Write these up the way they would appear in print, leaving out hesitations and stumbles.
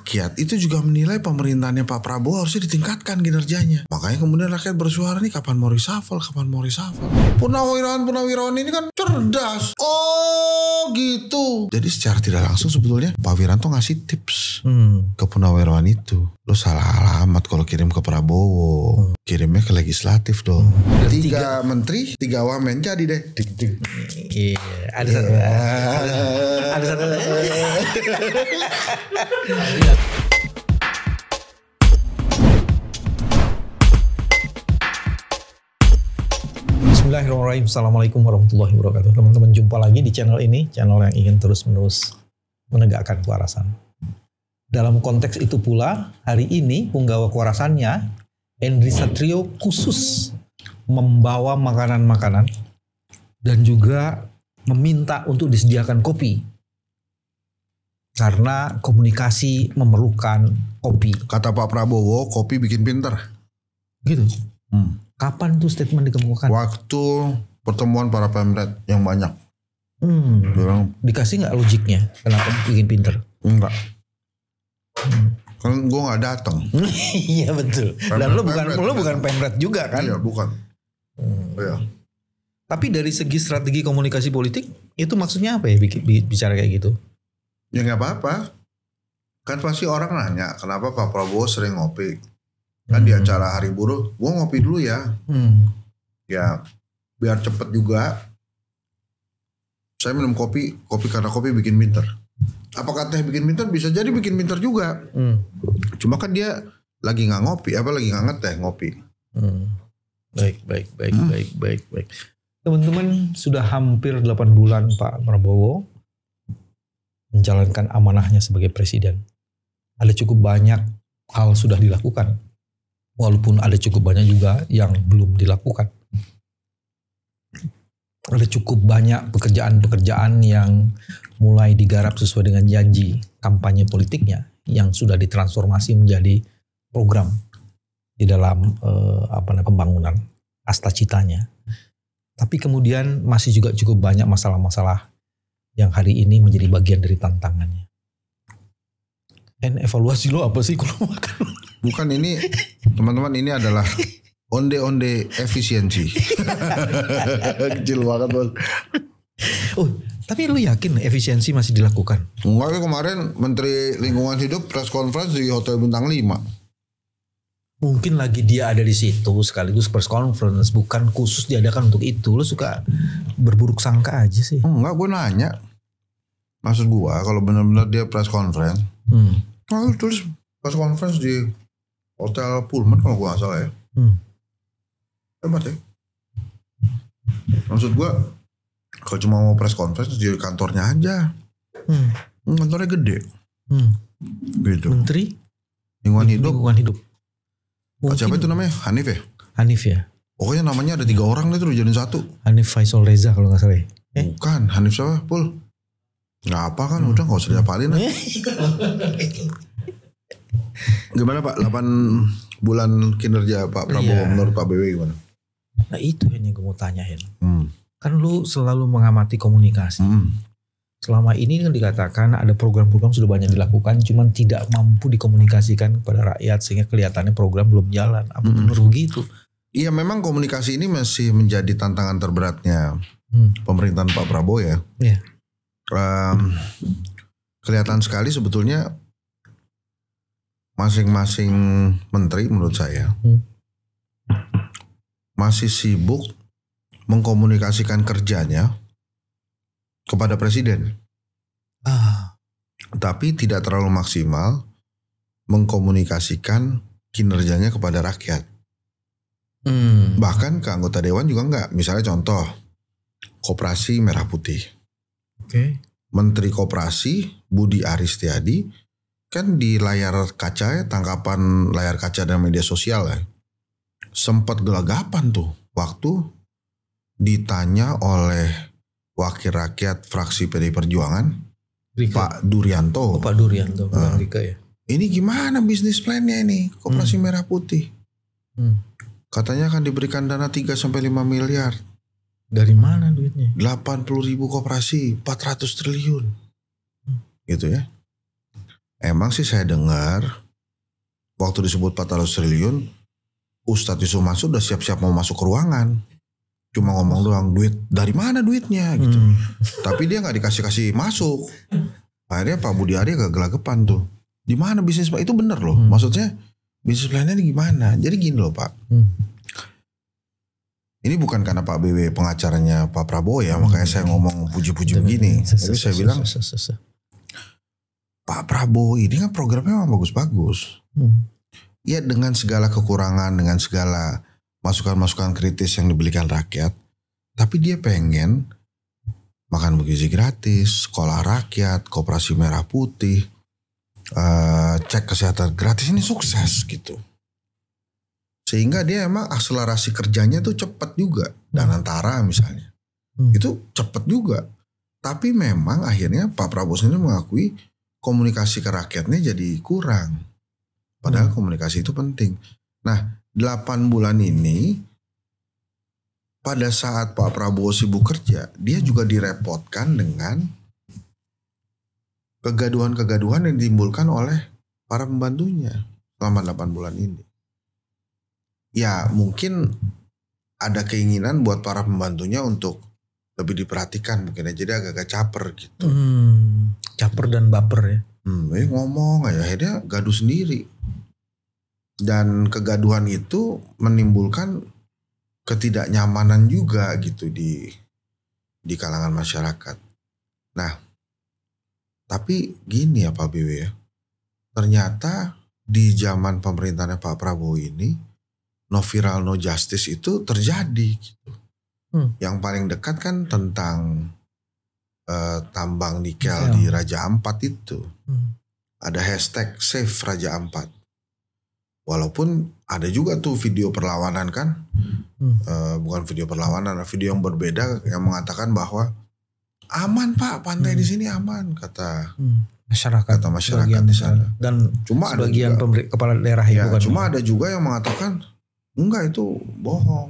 rakyat itu juga menilai pemerintahannya Pak Prabowo harusnya ditingkatkan kinerjanya. Makanya kemudian rakyat bersuara nih kapan mau reshuffle. Purnawirawan ini kan cerdas. Oh gitu. Jadi secara tidak langsung sebetulnya Pak Wiranto ngasih tips ke Purnawirawan itu. Lo salah alamat kalau kirim ke Prabowo. Kirimnya ke legislatif dong. 3 menteri, 3 wamen jadi deh. Iya, ada satu. Ada satu. Bismillahirrahmanirrahim. Assalamualaikum warahmatullahi wabarakatuh. Teman-teman, jumpa lagi di channel ini, channel yang ingin terus-menerus menegakkan kewarasan. Dalam konteks itu pula, hari ini penggawa kewarasannya Henry Satrio khusus membawa makanan-makanan dan juga meminta untuk disediakan kopi. Karena komunikasi memerlukan kopi. Kata Pak Prabowo, kopi bikin pinter. Gitu. Kapan tuh statement dikemukakan? Waktu pertemuan para pemret yang banyak. Dikasih nggak logiknya kenapa bikin pinter? Enggak. Kan gue nggak datang. Iya betul. Dan lo bukan pemret juga kan? Iya bukan. Iya. Tapi dari segi strategi komunikasi politik itu maksudnya apa ya bicara kayak gitu? Ya nggak apa-apa. Kan pasti orang nanya kenapa Pak Prabowo sering ngopi. Kan di acara Hari Buruh, gue ngopi dulu ya. Ya biar cepet juga. Saya minum kopi karena kopi bikin pinter. Apakah teh bikin pinter? Bisa jadi bikin pinter juga. Cuma kan dia lagi nggak ngopi, lagi nggak ngeteh ngopi. Baik. Teman-teman, sudah hampir 8 bulan Pak Prabowo menjalankan amanahnya sebagai presiden. Ada cukup banyak hal sudah dilakukan. Walaupun ada cukup banyak juga yang belum dilakukan. Ada cukup banyak pekerjaan-pekerjaan yang mulai digarap sesuai dengan janji kampanye politiknya yang sudah ditransformasi menjadi program di dalam pembangunan astacitanya. Tapi kemudian masih juga cukup banyak masalah-masalah yang hari ini menjadi bagian dari tantangannya. Dan evaluasi lo apa sih kalau makan? Bukan ini, teman-teman, ini adalah onde-onde efisiensi. Kecil banget bos. Oh, tapi lu yakin efisiensi masih dilakukan? Enggak, kemarin Menteri Lingkungan Hidup press conference di Hotel Bintang 5. Mungkin lagi dia ada di situ sekaligus press conference, bukan khusus diadakan untuk itu. Lu suka berburuk sangka aja sih. Enggak, gue nanya. Maksud gue kalau benar-benar dia press conference, terus press conference di Hotel Pullman kalau gue gak salah ya. Hebat ya. Maksud gue kalau cuma mau press conference di kantornya aja. Kantornya gede. Gitu. Menteri Lingkungan Hidup. Mungkin, siapa itu namanya? Hanif ya? Pokoknya namanya ada 3 orang itu udah jadi 1. Hanif Faisal Reza kalau gak salah ya. Bukan, Hanif siapa? Pul. Gak apa kan, udah gak usah diapalin. Gimana Pak 8 bulan kinerja Pak Prabowo menurut Pak BW gimana? Nah itu yang gue mau tanyain. Kan lu selalu mengamati komunikasi. Selama ini kan dikatakan ada program-program sudah banyak dilakukan, cuman tidak mampu dikomunikasikan kepada rakyat sehingga kelihatannya program belum jalan. Apa benar begitu? Iya, memang komunikasi ini masih menjadi tantangan terberatnya pemerintahan Pak Prabowo ya. Iya. Kelihatan sekali sebetulnya masing-masing menteri menurut saya masih sibuk mengkomunikasikan kerjanya kepada presiden. Tapi tidak terlalu maksimal mengkomunikasikan kinerjanya kepada rakyat. Bahkan ke anggota dewan juga enggak. Misalnya contoh, Koperasi Merah Putih. Menteri Koperasi Budi Aristiadi kan di layar kaca ya, tangkapan layar kaca dan media sosial ya, sempat gelagapan tuh waktu ditanya oleh wakil rakyat fraksi PDI Perjuangan Rika. Pak Durianto. Pak Durianto, Bang Rika ya. Ini gimana bisnis plannya ini Koperasi Merah Putih? Katanya akan diberikan dana 3-5 miliar. Dari mana duitnya? 80.000 koperasi, 400 triliun. Gitu ya. emang sih saya dengar waktu disebut 400 triliun, Ustadz Yusuf Mansur udah siap-siap mau masuk ke ruangan. Cuma ngomong doang, duit dari mana duitnya gitu. Tapi dia gak dikasih masuk. Akhirnya Pak Budi Ari agak gelagapan tuh. Di mana bisnis plan? Itu bener loh. Maksudnya bisnis plannya ini gimana? Jadi gini loh Pak. Ini bukan karena Pak BW pengacaranya Pak Prabowo ya. Makanya saya ngomong puji-puji begini. Tapi saya bilang Pak Prabowo ini kan programnya memang bagus-bagus. Ya dengan segala kekurangan, dengan segala masukan-masukan kritis yang diberikan rakyat, tapi dia pengen makan bergizi gratis, sekolah rakyat, koperasi merah putih, cek kesehatan gratis, ini sukses gitu. Sehingga dia emang akselerasi kerjanya tuh cepat juga. Dan antara misalnya, itu cepat juga. Tapi memang akhirnya Pak Prabowo sendiri mengakui komunikasi ke rakyatnya jadi kurang. Padahal komunikasi itu penting. Nah, 8 bulan ini pada saat Pak Prabowo sibuk kerja, dia juga direpotkan dengan kegaduhan-kegaduhan yang ditimbulkan oleh para pembantunya selama 8 bulan ini. Ya mungkin ada keinginan buat para pembantunya untuk lebih diperhatikan mungkin aja, jadi agak-agak caper gitu. Caper dan baper ya. Ngomong akhirnya gaduh sendiri. Dan kegaduhan itu menimbulkan ketidaknyamanan juga gitu di kalangan masyarakat. Nah, tapi gini ya Pak BW ya. Ternyata di zaman pemerintahan Pak Prabowo ini no viral no justice itu terjadi gitu. Yang paling dekat kan tentang tambang nikel di Raja Ampat itu. Ada hashtag Save Raja Ampat. Walaupun ada juga tuh video perlawanan kan, bukan video perlawanan, video yang berbeda yang mengatakan bahwa aman Pak, pantai di sini aman kata masyarakat di sana. Dan cuma sebagian kepala daerah ya, cuma ada juga yang mengatakan enggak itu bohong.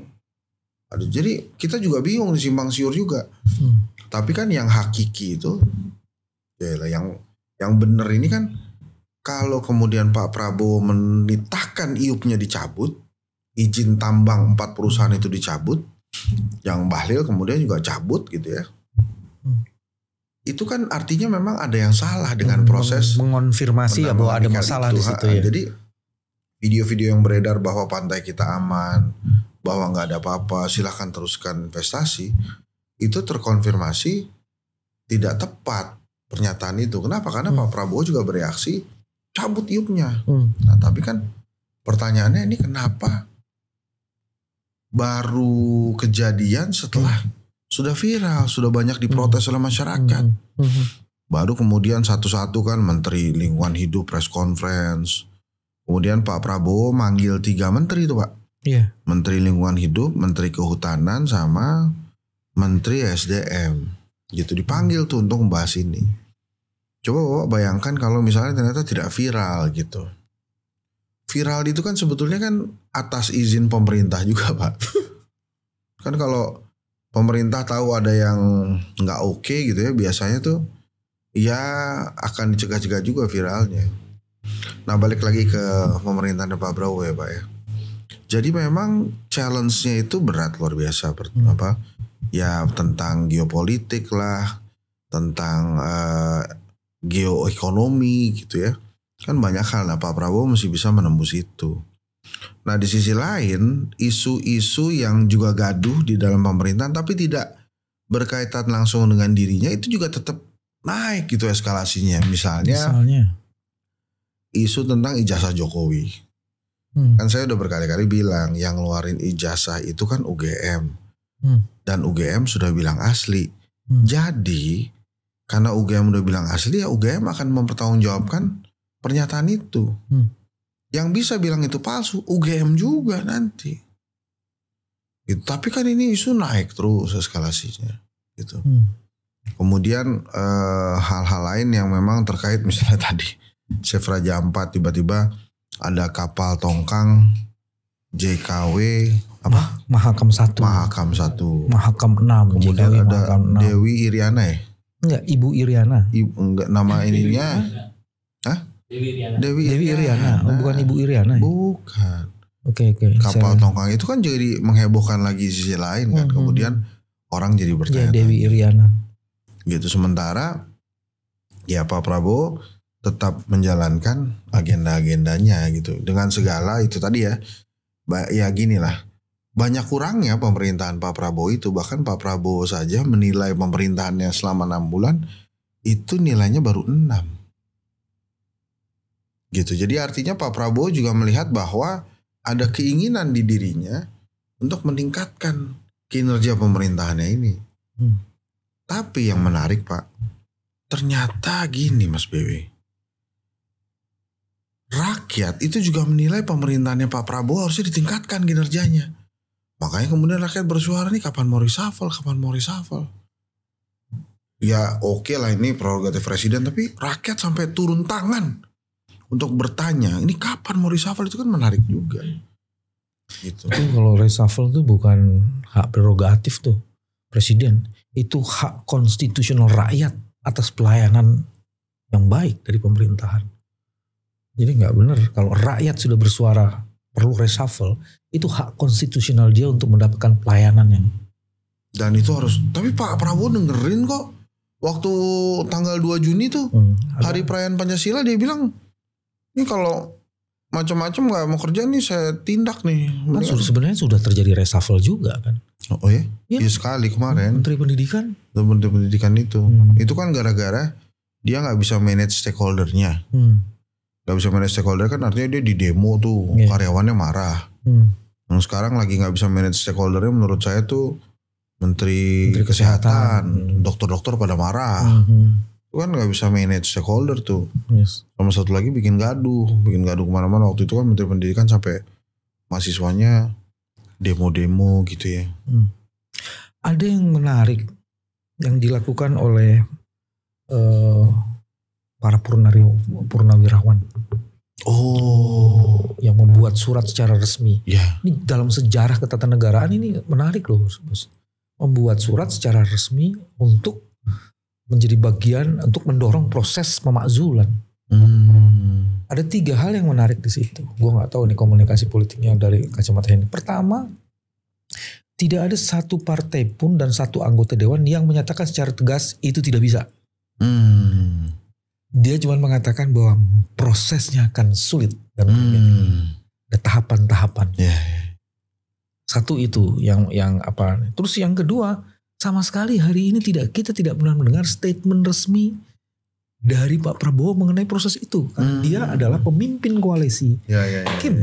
Jadi kita juga bingung, simpang siur juga. Tapi kan yang hakiki itu, ya yang benar ini kan. Kalau kemudian Pak Prabowo menitahkan IUP-nya dicabut, izin tambang 4 perusahaan itu dicabut, yang Bahlil kemudian juga cabut gitu ya. Itu kan artinya memang ada yang salah dengan proses mengonfirmasi bahwa ada masalah di situ ya. Jadi video-video yang beredar bahwa pantai kita aman, bahwa nggak ada apa-apa, silahkan teruskan investasi, itu terkonfirmasi tidak tepat pernyataan itu. Kenapa? Karena Pak Prabowo juga bereaksi cabut IUP-nya. Nah, tapi kan pertanyaannya ini kenapa baru kejadian setelah sudah viral, sudah banyak diprotes oleh masyarakat. Baru kemudian satu-satu kan Menteri Lingkungan Hidup press conference. Kemudian Pak Prabowo manggil 3 menteri itu Pak. Iya. Menteri Lingkungan Hidup, Menteri Kehutanan sama Menteri SDM. Gitu dipanggil tuh untuk membahas ini. Coba Bapak bayangkan kalau misalnya ternyata tidak viral gitu. Viral itu kan sebetulnya kan atas izin pemerintah juga Pak. Kan kalau pemerintah tahu ada yang nggak oke gitu ya, biasanya tuh ya akan dicegah-cegah juga viralnya. Nah balik lagi ke pemerintahan Pak Prabowo ya Pak ya. Jadi memang challenge-nya itu berat luar biasa. Apa? Ya tentang geopolitik lah, tentang geoekonomi gitu ya. Kan banyak hal. Nah Pak Prabowo mesti bisa menembus itu. Nah di sisi lain isu-isu yang juga gaduh di dalam pemerintahan tapi tidak berkaitan langsung dengan dirinya itu juga tetap naik gitu eskalasinya. Misalnya isu tentang ijazah Jokowi. Kan saya udah berkali-kali bilang yang ngeluarin ijazah itu kan UGM. Dan UGM sudah bilang asli. Jadi karena UGM udah bilang asli ya UGM akan mempertanggungjawabkan pernyataan itu. Yang bisa bilang itu palsu UGM juga nanti. Gitu. Tapi kan ini isu naik terus eskalasinya gitu. Kemudian hal-hal lain yang memang terkait misalnya tadi Chef Raja Ampat tiba-tiba ada kapal tongkang JKW apa? Mahakam 1. Mahakam 1. Mahakam 6. Kemudian JKW, ada Mahakam 6. Dewi Iriana ya? Enggak, Ibu Iriana. Enggak nama ininya. Hah? Dewi Iriana. Oh, bukan Ibu Iriana. Bukan. Oke. Kapal tongkang itu kan jadi menghebohkan lagi sisi lain kan. Kemudian orang jadi bertanya. Dewi Iriana. Gitu, sementara ya Pak Prabowo tetap menjalankan agenda-agendanya gitu. Dengan segala itu tadi ya. Ya gini lah. Banyak kurangnya pemerintahan Pak Prabowo itu. Bahkan Pak Prabowo saja menilai pemerintahannya selama 6 bulan. Itu nilainya baru 6. Gitu. Jadi artinya Pak Prabowo juga melihat bahwa ada keinginan di dirinya untuk meningkatkan kinerja pemerintahannya ini. Tapi yang menarik Pak, ternyata gini Mas BW. Rakyat itu juga menilai pemerintahannya Pak Prabowo harusnya ditingkatkan kinerjanya. Makanya kemudian rakyat bersuara nih kapan mau reshuffle. Ya oke lah ini prerogatif presiden, tapi rakyat sampai turun tangan untuk bertanya, ini kapan mau reshuffle, itu kan menarik juga. Gitu. Itu kalau reshuffle itu bukan hak prerogatif tuh presiden, itu hak konstitusional rakyat atas pelayanan yang baik dari pemerintahan. Jadi nggak benar kalau rakyat sudah bersuara perlu reshuffle, itu hak konstitusional dia untuk mendapatkan pelayanan yang. Dan itu harus, tapi Pak Prabowo dengerin kok. Waktu tanggal 2 Juni tuh, hari perayaan Pancasila, dia bilang, ini kalau macam-macam gak mau kerja nih saya tindak nih. Kan sebenarnya sudah terjadi reshuffle juga kan. Oh ya? Iya sekali kemarin. Menteri Pendidikan. Menteri Pendidikan itu. Itu kan gara-gara dia gak bisa manage stakeholdernya. Gak bisa manage stakeholder kan artinya dia di demo tuh. Karyawannya marah. Yang sekarang lagi gak bisa manage stakeholdernya menurut saya tuh Menteri Kesehatan. Dokter-dokter pada marah. Kan gak bisa manage stakeholder tuh. Sama satu lagi bikin gaduh kemana-mana. Waktu itu kan Menteri Pendidikan sampai mahasiswanya demo-demo gitu ya. Ada yang menarik yang dilakukan oleh para purnawirawan. Yang membuat surat secara resmi. Ini dalam sejarah ketatanegaraan ini menarik loh. Membuat surat secara resmi untuk menjadi bagian untuk mendorong proses pemakzulan. Ada 3 hal yang menarik di situ. Gue nggak tahu nih komunikasi politiknya dari kacamata ini. Pertama, tidak ada satu partai pun dan satu anggota dewan yang menyatakan secara tegas itu tidak bisa. Dia cuma mengatakan bahwa prosesnya akan sulit dan ada tahapan-tahapan. Satu itu yang apa? Terus yang kedua, sama sekali hari ini kita tidak pernah mendengar statement resmi dari Pak Prabowo mengenai proses itu. Karena dia adalah pemimpin koalisi. Kim.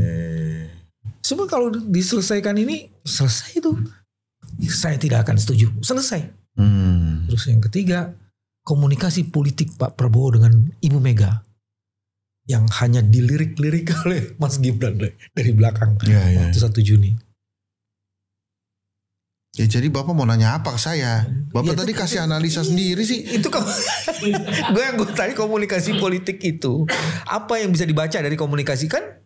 Semua kalau diselesaikan ini, selesai itu. Saya tidak akan setuju. Selesai. Terus yang ketiga, komunikasi politik Pak Prabowo dengan Ibu Mega. Yang hanya dilirik-lirik oleh Mas Gibran dari belakang. Waktu 1 Juni. Ya jadi Bapak mau nanya apa ke saya? Bapak tadi kasih analisa sendiri sih. Itu gue tadi komunikasi politik itu apa yang bisa dibaca dari komunikasi kan?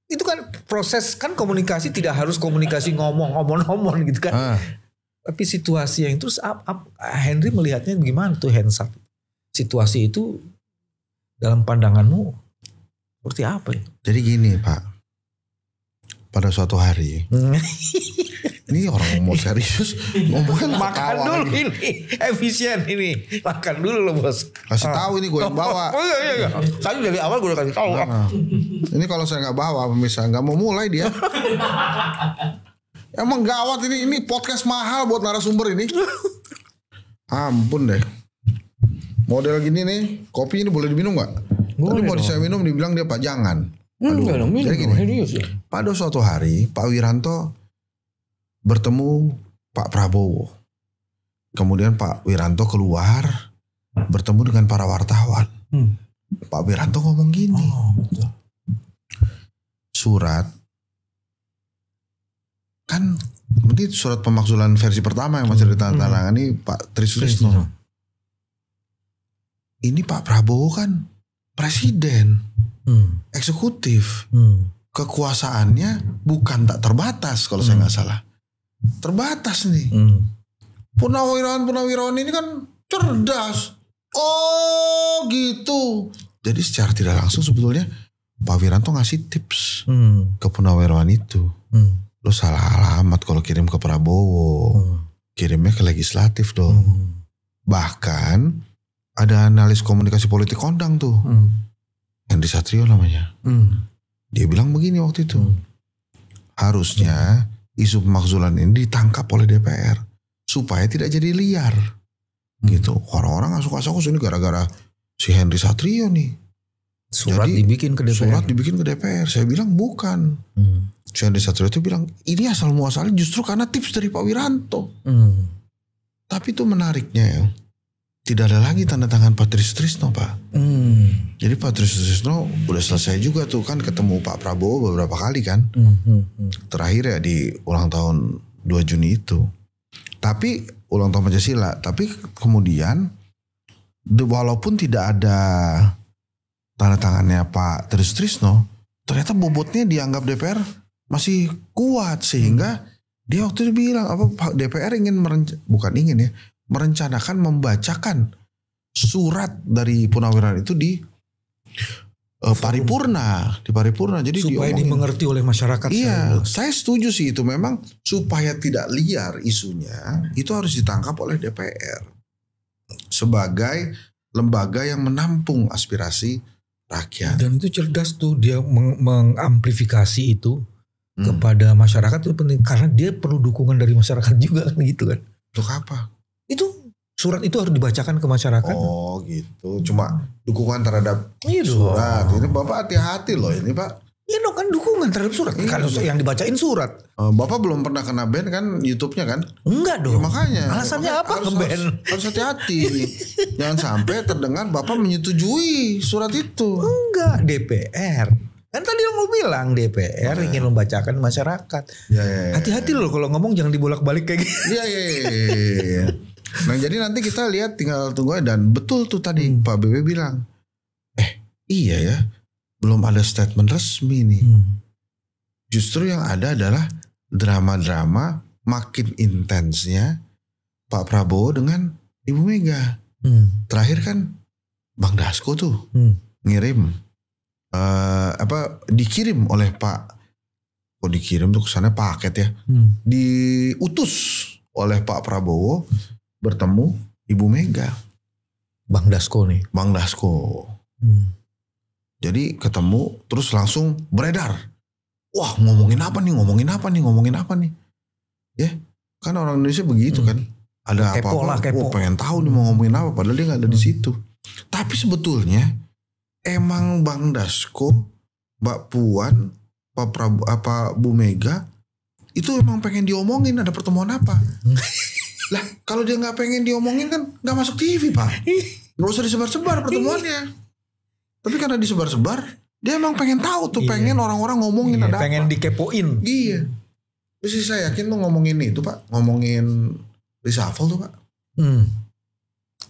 Itu kan proses kan komunikasi tidak harus komunikasi ngomong gitu kan? Tapi situasi yang terus Henry melihatnya gimana tuh Hensat? Situasi itu dalam pandanganmu seperti apa ya? Jadi gini Pak, pada suatu hari. Ini orang mau serius ngomongin makan dulu lagi. Ini efisien ini makan dulu loh bos. Kasih tahu ini gue yang bawa. Iya. Tadi dari awal gue udah kasih tahu. Ini kalau saya nggak bawa pemirsa nggak mau mulai dia. Emang gawat ini podcast mahal buat narasumber ini. Ampun deh. Model gini nih kopi ini boleh diminum nggak? Tadi mau saya minum dibilang dia Pak jangan. Aduh. Jadi gini. Pada suatu hari Pak Wiranto bertemu Pak Prabowo. Kemudian Pak Wiranto keluar bertemu dengan para wartawan. Pak Wiranto ngomong gini. Surat kan berarti surat pemakzulan versi pertama yang masih ditandatangani Pak Trisno. Ini Pak Prabowo kan presiden, eksekutif. Kekuasaannya bukan tak terbatas kalau saya nggak salah. Terbatas nih. Purnawirawan ini kan cerdas. Oh gitu. Jadi secara tidak langsung sebetulnya Pak Wiranto ngasih tips ke Purnawirawan itu. Lo salah alamat kalau kirim ke Prabowo. Kirimnya ke legislatif dong. Bahkan ada analis komunikasi politik kondang tuh. Henry Satrio namanya. Dia bilang begini waktu itu. Harusnya isu pemakzulan ini ditangkap oleh DPR. Supaya tidak jadi liar. Gitu. Orang-orang gak suka-suka ini gara-gara si Henry Satrio nih. Surat jadi, dibikin ke DPR. Surat dibikin ke DPR. Saya bilang bukan. Si Henry Satrio itu bilang ini asal muasalnya justru karena tips dari Pak Wiranto. Tapi itu menariknya ya. Tidak ada lagi tanda tangan Patrice Trisno Pak. Jadi Patrice Trisno udah selesai juga tuh kan ketemu Pak Prabowo beberapa kali kan. Terakhir ya di ulang tahun 2 Juni itu. Tapi ulang tahun Pancasila. Tapi kemudian walaupun tidak ada tanda tangannya Pak Trisno, ternyata bobotnya dianggap DPR masih kuat sehingga dia waktu itu bilang apa DPR ingin merencanakan membacakan surat dari Purnawirawan itu di paripurna, jadi supaya dimengerti oleh masyarakat. Iya, saya setuju sih itu memang supaya tidak liar isunya itu harus ditangkap oleh DPR sebagai lembaga yang menampung aspirasi rakyat. Dan itu cerdas tuh dia mengamplifikasi itu kepada masyarakat itu penting karena dia perlu dukungan dari masyarakat juga kan gitu kan. Untuk apa? Itu surat itu harus dibacakan ke masyarakat. Oh gitu. Cuma dukungan terhadap iya surat. Ini Bapak hati-hati loh ini Pak. Iya dong kan dukungan terhadap surat. Kalau yang dibacain surat. Bapak belum pernah kena ban kan YouTube-nya kan? Enggak dong. Ya, makanya. Alasannya apa nge-ban? Harus hati-hati. Jangan sampai terdengar Bapak menyetujui surat itu. Enggak, DPR. Kan tadi yang lu bilang DPR ingin membacakan masyarakat. Hati-hati loh kalau ngomong jangan dibolak-balik kayak gitu. Iya. Nah jadi nanti kita lihat tinggal tunggu aja. Dan betul tuh tadi Pak BB bilang. Iya ya. Belum ada statement resmi nih. Justru yang ada adalah drama-drama makin intensnya Pak Prabowo dengan Ibu Mega. Terakhir kan Bang Dasko tuh ngirim dikirim oleh Pak, dikirim tuh kesannya paket ya, diutus oleh Pak Prabowo bertemu Ibu Mega. Bang Dasko nih. Bang Dasko. Jadi ketemu terus langsung beredar. Wah ngomongin apa nih. Ya kan orang Indonesia begitu kan. Ada apa-apa, pengen tahu nih mau ngomongin apa. Padahal dia gak ada di situ. Tapi sebetulnya emang Bang Dasko, Mbak Puan, Pak Prabowo, Bu Mega itu emang pengen diomongin ada pertemuan apa. Lah kalau dia gak pengen diomongin kan gak masuk TV Pak. Gak usah disebar-sebar pertemuannya. Tapi karena disebar-sebar, dia emang pengen tahu tuh, pengen orang-orang ngomongin ada pengen apa. dikepoin. Iya. Terus saya yakin tuh ngomongin itu Pak, ngomongin reshuffle tuh Pak.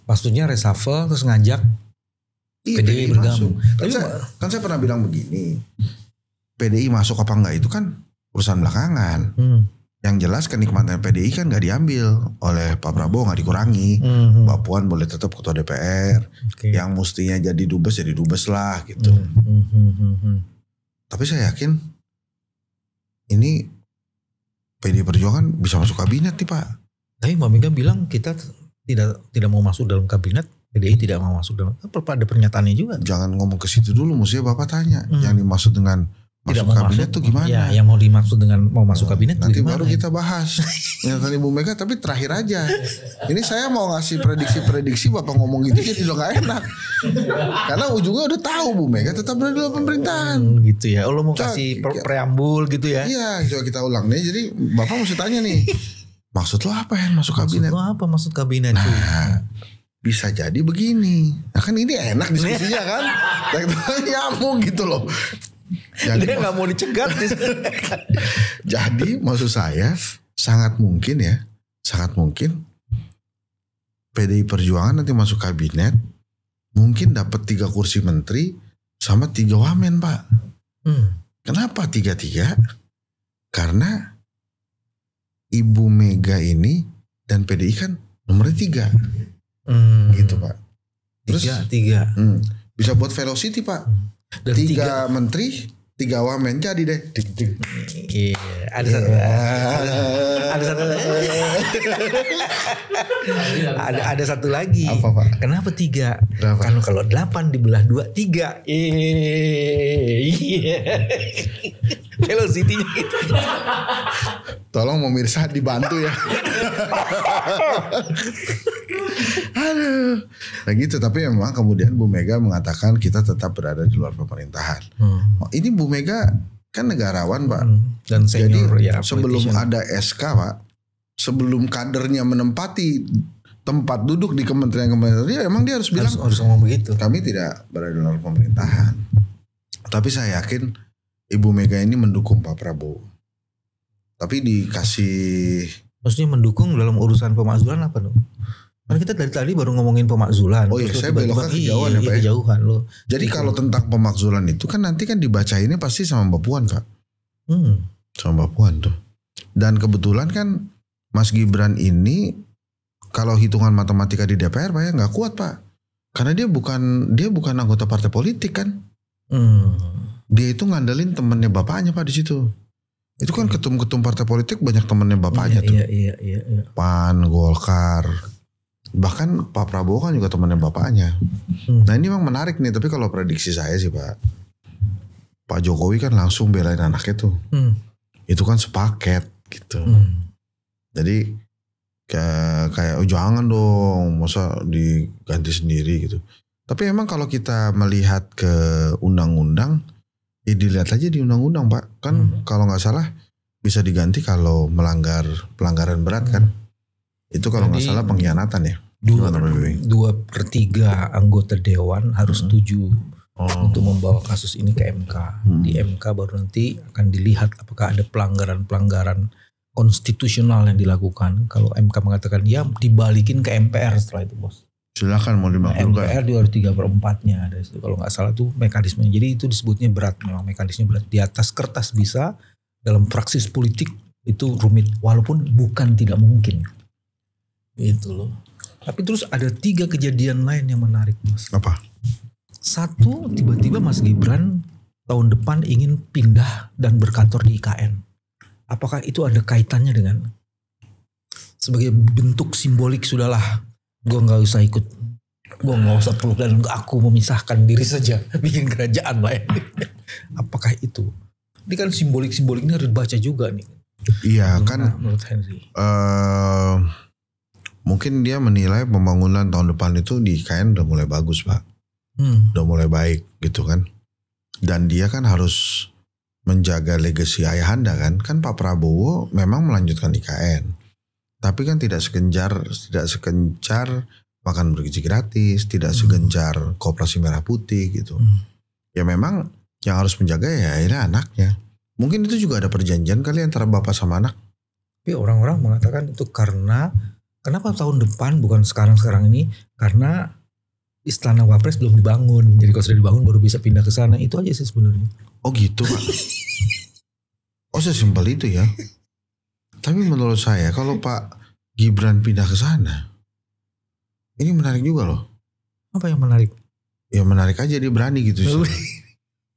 Maksudnya reshuffle terus ngajak PDI bergabung. Kan saya pernah bilang begini, PDI masuk apa enggak itu kan urusan belakangan. Yang jelas kenikmatan PDI kan gak diambil oleh Pak Prabowo, gak dikurangi. Mbak Puan boleh tetap ketua DPR. Yang mestinya jadi dubes lah gitu. Tapi saya yakin ini PDI Perjuangan bisa masuk kabinet nih Pak. Tapi Mbak Mega bilang kita tidak mau masuk dalam kabinet. PDI tidak mau masuk dalam. Apa ada pernyataannya juga? Jangan ngomong ke situ dulu, mestinya Bapak tanya. Yang dimaksud dengan masuk kabinet tuh gimana? Ya, yang mau dimaksud dengan mau masuk kabinet nanti baru kita bahas. Pernyataan Ibu Mega tapi terakhir aja. Ini saya mau ngasih prediksi Bapak ngomong gitu jadi udah gak enak. Karena ujungnya udah tahu Bu Mega tetap berada dalam pemerintahan. Gitu ya. Oh, lo mau kasih preambul gitu ya? Iya, coba kita ulang nih. Jadi Bapak mesti tanya nih. Maksud lo apa ya masuk kabinet? Maksud lo apa masuk kabinet? Nah, bisa jadi begini. Nah kan ini enak diskusinya kan. Nyambung gitu loh. Jadi, dia gak mau dicegat. Jadi maksud saya sangat mungkin PDI Perjuangan nanti masuk kabinet mungkin dapat 3 kursi menteri sama 3 wamen Pak. Kenapa 3? Karena Ibu Mega ini dan PDI kan nomornya 3 gitu Pak. Terus 3. Bisa buat velocity Pak. Dan 3 menteri, 3 wamen jadi deh. Iya, ada satu. Ada satu lagi. Apa Pak? Kenapa 3? Kenapa? Karena kalau 8 dibelah 2, 3. Iya. Velocity-nya gitu. Tolong pemirsa dibantu ya. Aduh. Nah gitu, tapi memang kemudian Bu Mega mengatakan kita tetap berada di luar pemerintahan. Ini Bu Mega kan negarawan Pak. Dan senior. Jadi ya, sebelum politician. ada SK Pak, sebelum kadernya menempati tempat duduk di kementerian-kementerian, ya emang dia harus bilang harus ngomong begitu. kami tidak berada di luar pemerintahan. Tapi saya yakin Ibu Mega ini mendukung Pak Prabowo. Tapi dikasih, Maksudnya mendukung dalam urusan pemakzulan apa tuh? Karena kita dari tadi baru ngomongin pemakzulan. oh iya saya beloknya kejauhan ya Pak ya. Kejauhan loh. Jadi kalau tentang pemakzulan itu kan nanti kan dibaca ini pasti sama Mbak Puan Kak. Sama Mbak Puan tuh. Dan kebetulan kan Mas Gibran ini kalau hitungan matematika di DPR Pak ya nggak kuat Pak. Karena dia bukan anggota partai politik kan. Dia itu ngandelin temennya bapaknya Pak di situ. Itu kan ketum-ketum partai politik banyak temennya bapaknya tuh. Iya. PAN, Golkar. Bahkan Pak Prabowo kan juga temennya bapaknya. Nah ini memang menarik nih. Tapi kalau prediksi saya sih Pak Jokowi kan langsung belain anaknya tuh. Itu kan sepaket gitu. Jadi kayak oh jangan dong, masa diganti sendiri gitu. Tapi emang kalau kita melihat ke undang-undang, ya dilihat aja di undang-undang Pak. Kan kalau nggak salah bisa diganti kalau pelanggaran berat kan. Itu kalau nggak salah pengkhianatan ya. 2/3 anggota dewan harus setuju untuk membawa kasus ini ke MK. Di MK baru nanti akan dilihat apakah ada pelanggaran konstitusional yang dilakukan. Kalau MK mengatakan ya dibalikin ke MPR setelah itu bos. Silakan mau dimakzulkan. MPR juga harus 3/4-nya ada itu. Kalau nggak salah tuh mekanismenya. Jadi itu disebutnya berat, memang mekanismenya berat. Di atas kertas bisa, dalam praksis politik itu rumit. Walaupun bukan tidak mungkin. Itu loh. Tapi terus ada 3 kejadian lain yang menarik mas. Apa? 1, tiba-tiba Mas Gibran tahun depan ingin pindah dan berkantor di IKN. Apakah itu ada kaitannya dengan sebagai bentuk simbolik sudahlah. Gue gak usah ikut. Gue gak usah peluk dan aku memisahkan diri saja. Bikin kerajaan lah ya. Apakah itu? Ini kan simbolik-simbolik ini harus dibaca juga nih. Iya kan. Menurut Henry. Mungkin dia menilai pembangunan tahun depan itu di IKN udah mulai bagus Pak. Udah mulai baik gitu kan. Dan dia kan harus menjaga legasi ayahanda kan. Kan Pak Prabowo memang melanjutkan IKN. Tapi kan tidak segencar makan bergizi gratis, tidak segencar Koperasi Merah Putih gitu. Ya memang yang harus menjaga ya akhirnya anaknya. Mungkin itu juga ada perjanjian kali antara bapak sama anak. Tapi orang-orang mengatakan itu karena kenapa tahun depan bukan sekarang ini, karena istana Wapres belum dibangun. Jadi kalau sudah dibangun baru bisa pindah ke sana. Itu aja sih sebenarnya. Oh gitu Pak. Oh sesimpel itu ya. Tapi menurut saya kalau Pak Gibran pindah ke sana, ini menarik juga loh. Apa yang menarik? Ya menarik aja dia berani gitu sih.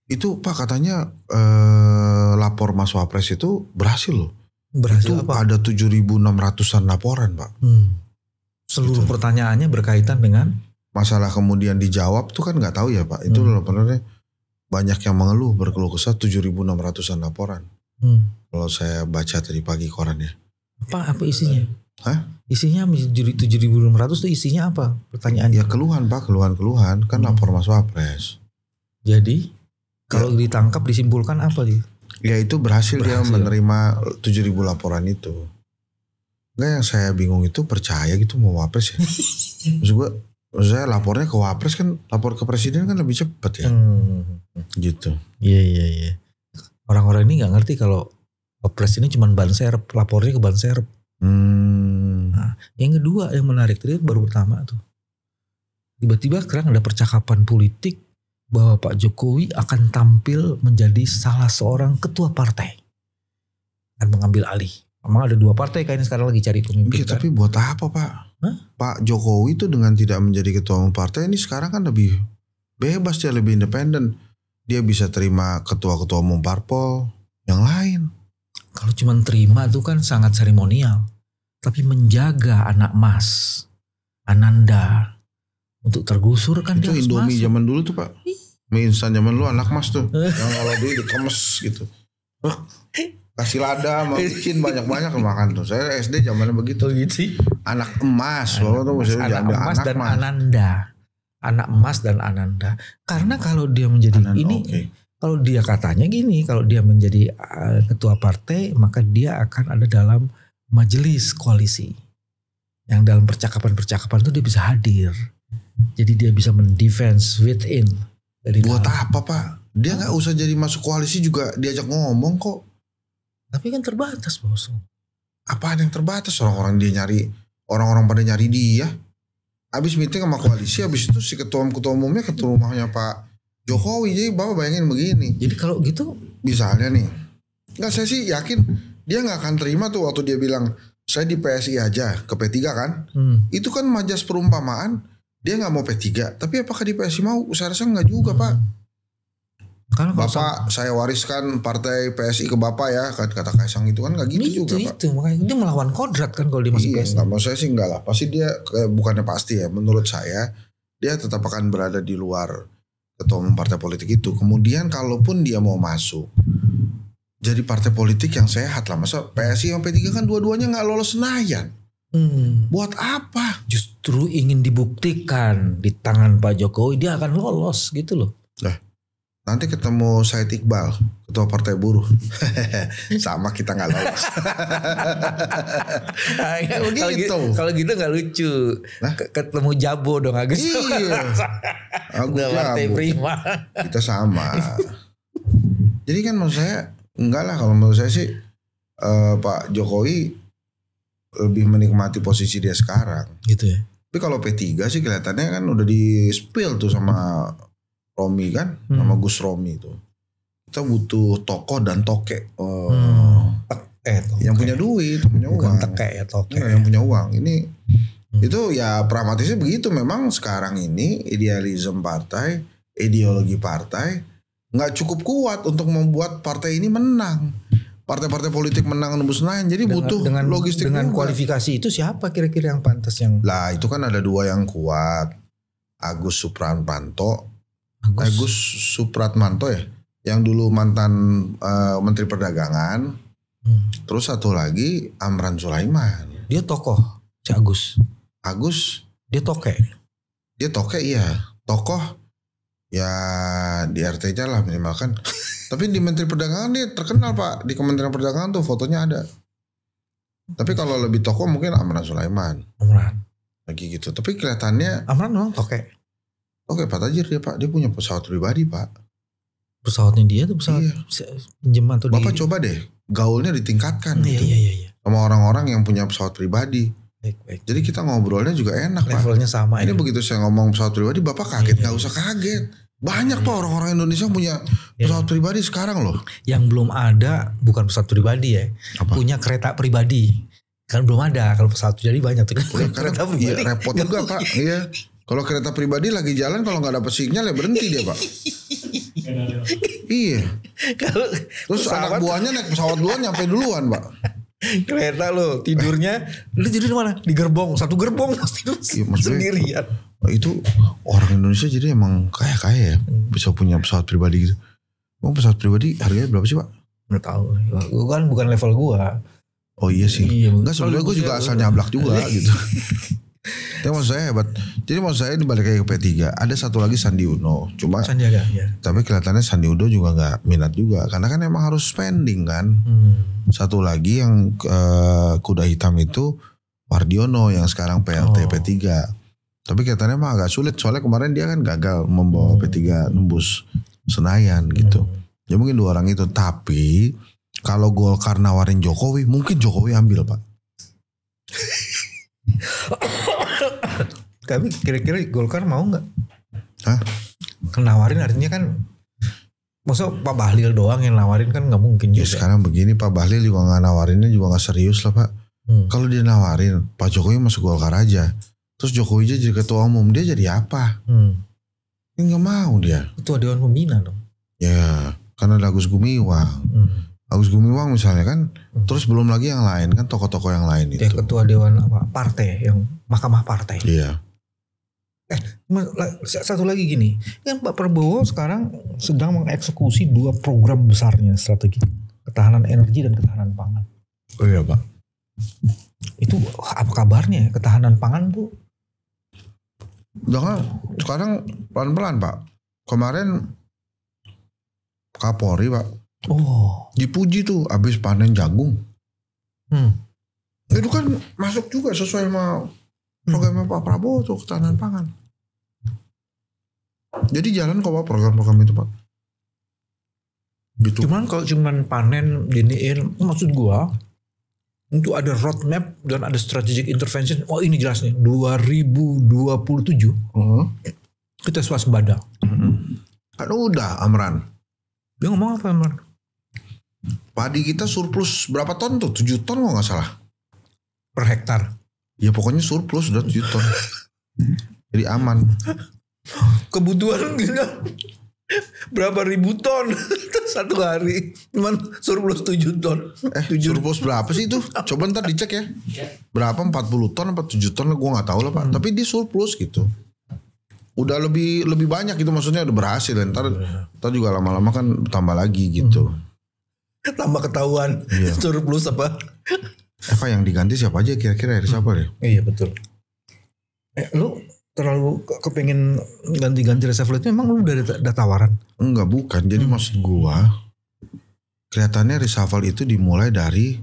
Itu Pak katanya lapor Mas Wapres itu berhasil loh. Berhasil itu apa? Ada 7.600-an laporan Pak. Seluruh gitu. Pertanyaannya berkaitan dengan masalah kemudian dijawab tuh kan nggak tahu ya Pak. Itu laporannya banyak yang mengeluh, berkeluh kesah 7.600-an laporan. Kalau saya baca tadi pagi korannya. Apa isinya? Hah? Isinya 7.600 tuh isinya apa? Pertanyaan. Ya keluhan Pak, keluhan kan lapor Mas Wapres. Jadi kalau ditangkap disimpulkan apa sih? Ya itu berhasil dia menerima 7.000 laporan itu. Enggak, yang saya bingung itu percaya gitu mau Wapres ya. Maksud saya lapornya ke Wapres kan, lapor ke Presiden kan lebih cepat ya. Gitu. Iya. Orang-orang ini gak ngerti kalau Wapres ini cuma ban serep, lapornya ke ban serep. Nah, yang kedua yang menarik tadi baru pertama tuh. Tiba-tiba sekarang ada percakapan politik bahwa Pak Jokowi akan tampil menjadi salah seorang ketua partai. Dan mengambil alih. Memang ada 2 partai kayaknya sekarang lagi cari pemimpin. Kan? Tapi buat apa Pak? Pak Jokowi itu dengan tidak menjadi ketua umum partai ini sekarang kan lebih Bebas, dia lebih independen. Dia bisa terima ketua-ketua umum parpol yang lain. Kalau cuma terima itu kan sangat seremonial. Tapi menjaga anak Mas, Ananda untuk tergusur kan itu dia harus Indomie masuk. zaman dulu tuh Pak. Mie instan zaman dulu anak Mas tuh. Yang kalau dulu dikemes gitu. Kasih lada sama micin banyak-banyak makan tuh. Saya SD zamannya begitu. Gitu. Anak emas. Anak emas dan Ananda. Anak emas dan Ananda. Karena kalau dia menjadi kalau dia katanya gini, kalau dia menjadi ketua partai, maka dia akan ada dalam majelis koalisi. Yang dalam percakapan-percakapan itu dia bisa hadir. Jadi dia bisa mendefense within. Buat apa Pak? Dia gak usah jadi masuk koalisi juga diajak ngomong kok. Tapi kan terbatas bos. Apaan yang terbatas? Orang-orang pada nyari dia. Habis meeting sama koalisi, habis itu si ketua umumnya ke rumahnya Pak Jokowi. Jadi Bapak bayangin begini. Jadi kalau gitu misalnya nih, nggak, saya sih yakin dia nggak akan terima tuh waktu dia bilang saya di PSI aja ke P3 kan. Itu kan majas perumpamaan. Dia nggak mau P3, tapi apakah di PSI mau? Saya rasa nggak juga Pak. Karena Bapak saya wariskan partai PSI ke Bapak ya, kata Kaisang itu kan nggak gitu juga Pak. Itu makanya dia melawan kodrat kan kalau dia masuk PSI. Nggak mau, saya sih enggak lah. Pasti dia bukannya pasti ya. Menurut saya dia tetap akan berada di luar ketua umum partai politik itu. Kemudian kalaupun dia mau masuk jadi partai politik yang sehat lah. Masa PSI yang P3 kan dua-duanya nggak lolos Senayan. Buat apa? Justru ingin dibuktikan di tangan Pak Jokowi dia akan lolos gitu loh. Nanti ketemu Said Iqbal, ketua partai buruh. Sama kita nggak lolos. Kalau gitu nggak lucu. Ketemu Jabo dong Agus. Iya. Agus Partai Prima. Kita sama. Jadi kan menurut saya enggak lah, kalau menurut saya sih Pak Jokowi lebih menikmati posisi dia sekarang. Gitu ya. Tapi kalau P3 sih kelihatannya kan udah di spill tuh sama Romi kan, sama Gus Romi itu. Kita butuh tokoh dan toke. Yang punya duit, punya uang. Bukan teke ya, toke. Yang punya uang. Ini itu ya pragmatisnya begitu. Memang sekarang ini idealisme partai, ideologi partai nggak cukup kuat untuk membuat partai ini menang. Partai-partai politik menang nembus Senayan, jadi butuh logistik dengan juga. Kualifikasi itu siapa kira-kira yang pantas yang? Lah itu kan ada dua yang kuat, Agus Supratmanto ya, yang dulu mantan Menteri Perdagangan. Terus satu lagi Amran Sulaiman. Dia tokoh, si Agus. Dia toke. Iya, tokoh. Ya di RT-nya lah minimalkan. Tapi di Menteri Perdagangan dia terkenal Pak. Di Kementerian Perdagangan tuh fotonya ada. Tapi kalau lebih tokoh mungkin Amran Sulaiman. Lagi gitu. Tapi kelihatannya Amran memang toke. Oke Pak Tajir dia Pak. Dia punya pesawat pribadi Pak. Pesawatnya dia tuh pesawat pinjaman tuh. Bapak coba deh gaulnya ditingkatkan gitu. Iya. Sama orang-orang yang punya pesawat pribadi. Baik. Jadi kita ngobrolnya juga enak Pak. Levelnya sama. Ini begitu saya ngomong pesawat pribadi Bapak kaget. Gak usah kaget. Banyak Pak orang-orang Indonesia yang punya pesawat pribadi sekarang loh. Yang belum ada bukan pesawat pribadi ya. Apa? Punya kereta pribadi. Kan belum ada. Kalau pesawat jadi banyak tuh. Kereta pribadi. Iya, repot juga Pak. Iya. Kalau kereta pribadi lagi jalan kalau nggak dapet sinyal ya berhenti dia Pak. Iya. Terus anak buahnya naik pesawat duluan nyampe duluan Pak. Kereta lo tidurnya, lu tidur di mana? Di gerbong, satu gerbong tidur sendirian. Itu orang Indonesia jadi emang kaya ya, bisa punya pesawat pribadi gitu. Emang pesawat pribadi harganya berapa sih Pak? Nggak tahu. Gue kan bukan level gua. Oh iya sih. Enggak, sebenarnya gue juga asal nyablak juga gitu. Tapi maksud saya hebat. Jadi maksud saya dibalik lagi ke P3. Ada satu lagi Sandi Uno. Cuma Sandiaga ya. Tapi kelihatannya Sandi Uno juga gak minat juga. Karena kan emang harus spending kan. Satu lagi yang kuda hitam itu Mardiono yang sekarang PLT P3. Tapi kelihatannya emang agak sulit. Soalnya kemarin dia kan gagal membawa P3 nembus Senayan gitu. Ya mungkin dua orang itu. Tapi kalau Golkar nawarin Jokowi, mungkin Jokowi ambil Pak. Tapi kira-kira Golkar mau nggak? Hah? Nawarin artinya kan, masa Pak Bahlil doang yang nawarin kan nggak mungkin juga. Ya sekarang begini Pak Bahlil juga nggak nawarinnya juga nggak serius lah Pak. Kalau dia nawarin Pak Jokowi masuk Golkar aja, terus Jokowi aja jadi ketua umum, dia jadi apa? Nggak mau dia. Ketua Dewan Pembina dong. Ya, karena ada Agus Gumiwang. Agus Gumiwang misalnya kan, terus belum lagi yang lain kan, tokoh-tokoh yang lain itu. Dia ketua Dewan partai, yang Mahkamah Partai. Iya. Satu lagi gini, kan Pak Prabowo sekarang sedang mengeksekusi 2 program besarnya strategi, ketahanan energi dan ketahanan pangan. Oh iya Pak. Itu apa kabarnya ketahanan pangan tuh? Jangan, sekarang pelan-pelan Pak. Kemarin Kapolri Pak, dipuji tuh abis panen jagung. Itu kan masuk juga sesuai sama programnya Pak Prabowo tuh, ketahanan pangan. Jadi jalan kok Pak program-program itu Pak. Gitu. Cuman kalau cuman panen giniin, maksud gua untuk ada roadmap dan ada strategic intervention. Oh ini jelas nih 2027 kita swasembada. Kan udah Amran. Dia ngomong apa Amran? Padi kita surplus berapa ton tuh? 7 ton kok gak salah. Per hektar. Ya pokoknya surplus udah 7 ton. Jadi aman. Kebutuhan kita berapa ribu ton satu hari. Cuman surplus 7 ton. Surplus berapa sih itu? Coba ntar dicek ya. Berapa 40 ton apa 7 ton gue gak tahu lah Pak. Tapi dia surplus gitu. Udah lebih banyak gitu, maksudnya udah berhasil. Ntar juga lama-lama kan tambah lagi gitu. Tambah ketahuan surplus apa. Apa yang diganti siapa aja kira-kira dari siapa ya? Iya betul. Lu terlalu kepengen ganti-ganti reshuffle itu, emang lu udah ada tawaran? Enggak, bukan. Jadi maksud gua, kelihatannya reshuffle itu dimulai dari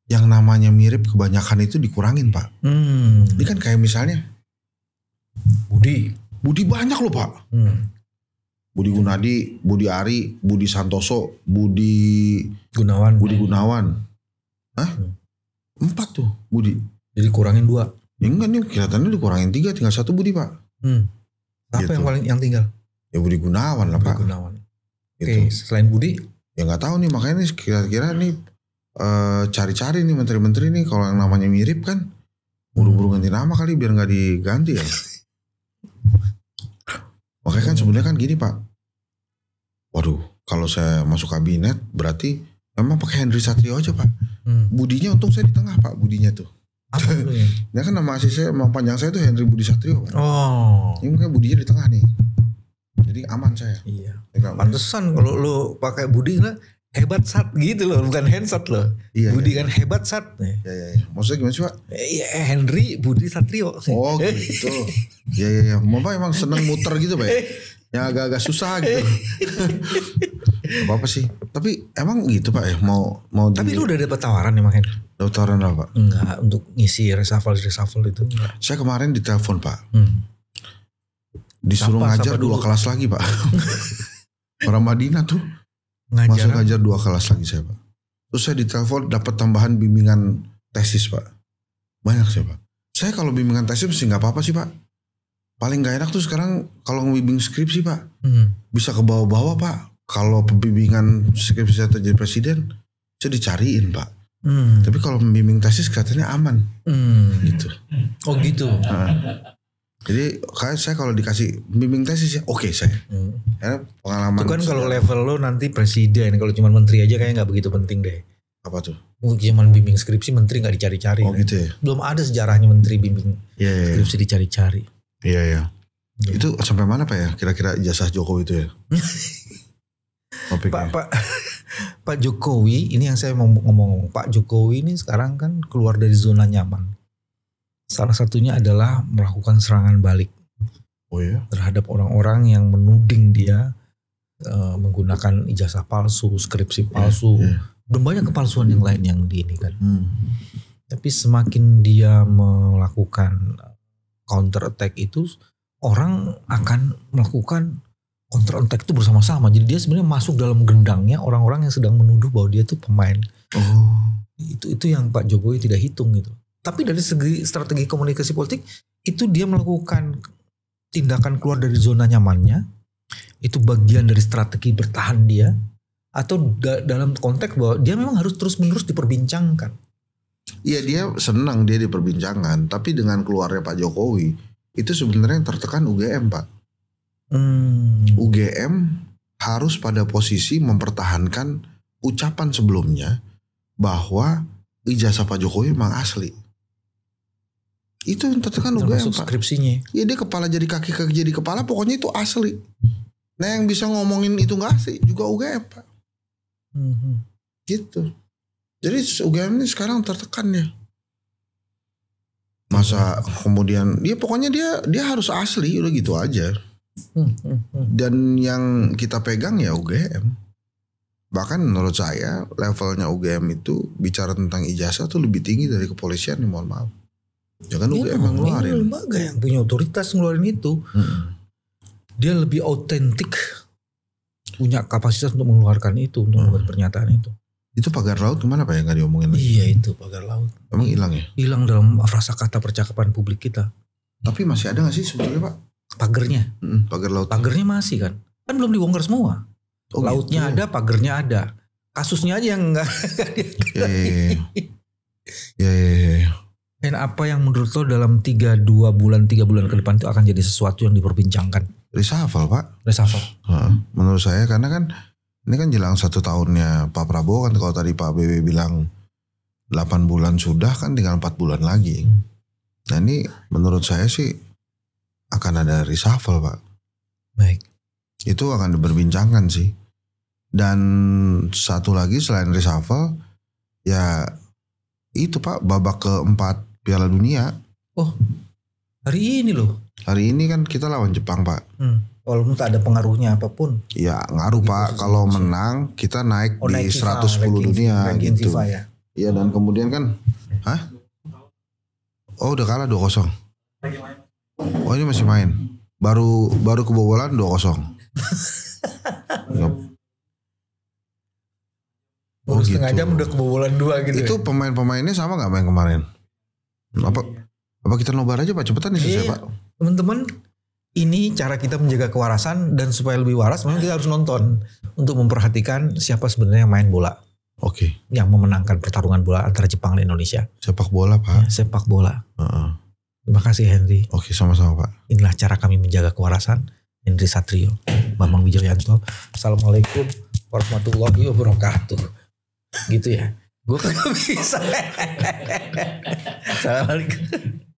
yang namanya mirip kebanyakan itu dikurangin Pak. Ini kan kayak misalnya Budi banyak loh Pak. Budi Gunadi, Budi Ari, Budi Santoso, Budi Gunawan. Hah? 4 tuh Budi. Jadi kurangin 2. Ya enggak nih, kelihatannya dikurangin 3, tinggal 1 Budi Pak. Apa gitu. yang tinggal? Ya Budi Gunawan lah Pak. Oke, selain Budi? Ya nggak tahu nih, makanya nih kira-kira nih cari-cari nih menteri-menteri nih, kalau yang namanya mirip kan buru-buru ganti nama kali biar nggak diganti ya. Makanya kan sebenarnya kan gini Pak. Waduh, kalau saya masuk kabinet berarti memang pakai Henry Satrio aja Pak. Budinya untung saya di tengah Pak, Budinya tuh. Apa itu ya? Ya kan nama asli saya, nama panjang saya tuh Henry Budi Satrio Pak. Ini mungkin Budinya di tengah nih. Jadi aman saya. Iya. Pantesan kalau lu pakai Budi lah hebat sat gitu loh, bukan handsat loh. Iya, Budi iya. kan hebat sat. Iya. Maksudnya gimana sih Pak? Henry Budi Satrio. Oh gitu. Iya. Bapak emang seneng muter gitu Pak ya? Yang agak-agak susah gitu. Apa sih? Tapi emang gitu Pak ya? Mau Tapi lu udah dapat tawaran emang Henry? Tawaran apa Pak? Enggak, untuk ngisi reshuffle itu enggak. Saya kemarin ditelepon Pak. Disuruh ngajar 2 kelas lagi Pak. Orang Madinah tuh masuk ngajar 2 kelas lagi saya Pak. Terus saya ditelepon dapat tambahan bimbingan tesis Pak. Banyak sih Pak. Saya kalau bimbingan tesis mesti gak apa-apa sih Pak. Paling gak enak tuh sekarang kalau ngebimbing skripsi Pak. Bisa ke bawah-bawah Pak. Kalau pembimbingan skripsi saya jadi presiden, saya dicariin Pak. Tapi kalau membimbing tesis katanya aman. Gitu. Oh gitu. Jadi kayak saya kalau dikasih bimbing tesis ya oke saya. Karena pengalaman. Itu kan kalau level lo nanti presiden, kalau cuma menteri aja kayak nggak begitu penting deh. Apa tuh? Cuma bimbing skripsi menteri nggak dicari-cari. Oh gitu ya. Belum ada sejarahnya menteri bimbing skripsi dicari-cari. Iya. Itu sampai mana Pak ya? Kira-kira ijazah Jokowi itu ya? Pak Jokowi ini yang saya mau ngomong. Pak Jokowi ini sekarang kan keluar dari zona nyaman. Salah satunya adalah melakukan serangan balik terhadap orang-orang yang menuding dia menggunakan ijazah palsu, skripsi palsu, dan banyak kepalsuan yang lain yang diinikan. Tapi semakin dia melakukan counter attack itu, orang akan melakukan counter attack itu bersama-sama. Jadi dia sebenarnya masuk dalam gendangnya orang-orang yang sedang menuduh bahwa dia tuh pemain. Itu yang Pak Jokowi tidak hitung gitu. Tapi dari segi strategi komunikasi politik itu dia melakukan tindakan keluar dari zona nyamannya. Itu bagian dari strategi bertahan dia. Atau dalam konteks bahwa dia memang harus terus-menerus diperbincangkan. Iya, dia senang dia diperbincangkan. Tapi dengan keluarnya Pak Jokowi itu sebenarnya yang tertekan UGM Pak. UGM harus pada posisi mempertahankan ucapan sebelumnya bahwa ijazah Pak Jokowi memang asli. Itu yang tertekan UGM, Pak. Skripsinya. Ya dia kepala jadi kaki jadi kepala, pokoknya itu asli. Nah yang bisa ngomongin itu nggak asli juga UGM, Pak. Gitu. Jadi UGM ini sekarang tertekan ya. Masa kemudian dia pokoknya dia harus asli, udah gitu aja. Dan yang kita pegang ya UGM. Bahkan menurut saya levelnya UGM itu bicara tentang ijazah tuh lebih tinggi dari kepolisian, mohon maaf. Ya kan UGM yang ngeluarin. Ini lembaga yang punya otoritas ngeluarin itu. Dia lebih autentik, punya kapasitas untuk mengeluarkan itu, untuk membuat pernyataan itu. Itu pagar laut kemana Pak yang gak diomongin lagi? Iya itu pagar laut. Emang hilang ya? Hilang dalam frasakata percakapan publik kita. Tapi masih ada gak sih sebetulnya Pak? Pagernya? Pagar laut. Pagernya masih kan? Kan belum dibongkar semua. Oh, lautnya gitu. ada, pagernya ada. Kasusnya aja yang enggak. Ya. Dan apa yang menurut lo dalam 3 bulan ke depan itu akan jadi sesuatu yang diperbincangkan? Reshuffle Pak. Reshuffle. Menurut saya karena kan ini kan jelang 1 tahunnya Pak Prabowo kan, kalau tadi Pak BB bilang 8 bulan sudah, kan tinggal 4 bulan lagi. Nah ini menurut saya sih akan ada reshuffle Pak. Baik. Itu akan diperbincangkan sih. Dan satu lagi selain reshuffle ya itu Pak, babak keempat Piala Dunia. Oh hari ini loh. Hari ini kan kita lawan Jepang Pak. Walaupun tak ada pengaruhnya apapun. Ya ngaruh Pak, kalau menang kita naik di naik 110 FIFA, dunia ranking gitu. FIFA ya. Iya dan kemudian kan, oh udah kalah 2-0. Oh ini masih main. Baru kebobolan 2-0. Baru setengah jam udah kebobolan 2 gitu. Itu pemain-pemainnya sama gak main kemarin? Apa kita nobar aja Pak, cepetan nih selesai Pak. Teman-teman, ini cara kita menjaga kewarasan, dan supaya lebih waras memang kita harus nonton untuk memperhatikan siapa sebenarnya yang main bola. Oke. Yang memenangkan pertarungan bola antara Jepang dan Indonesia. Sepak bola Pak. Ya, sepak bola. Terima kasih Henry. Oke, sama-sama Pak. Inilah cara kami menjaga kewarasan. Henry Satrio, Bambang Wijoyanto. Assalamualaikum warahmatullahi wabarakatuh. Gitu ya. Gue kan bisa. Assalamualaikum.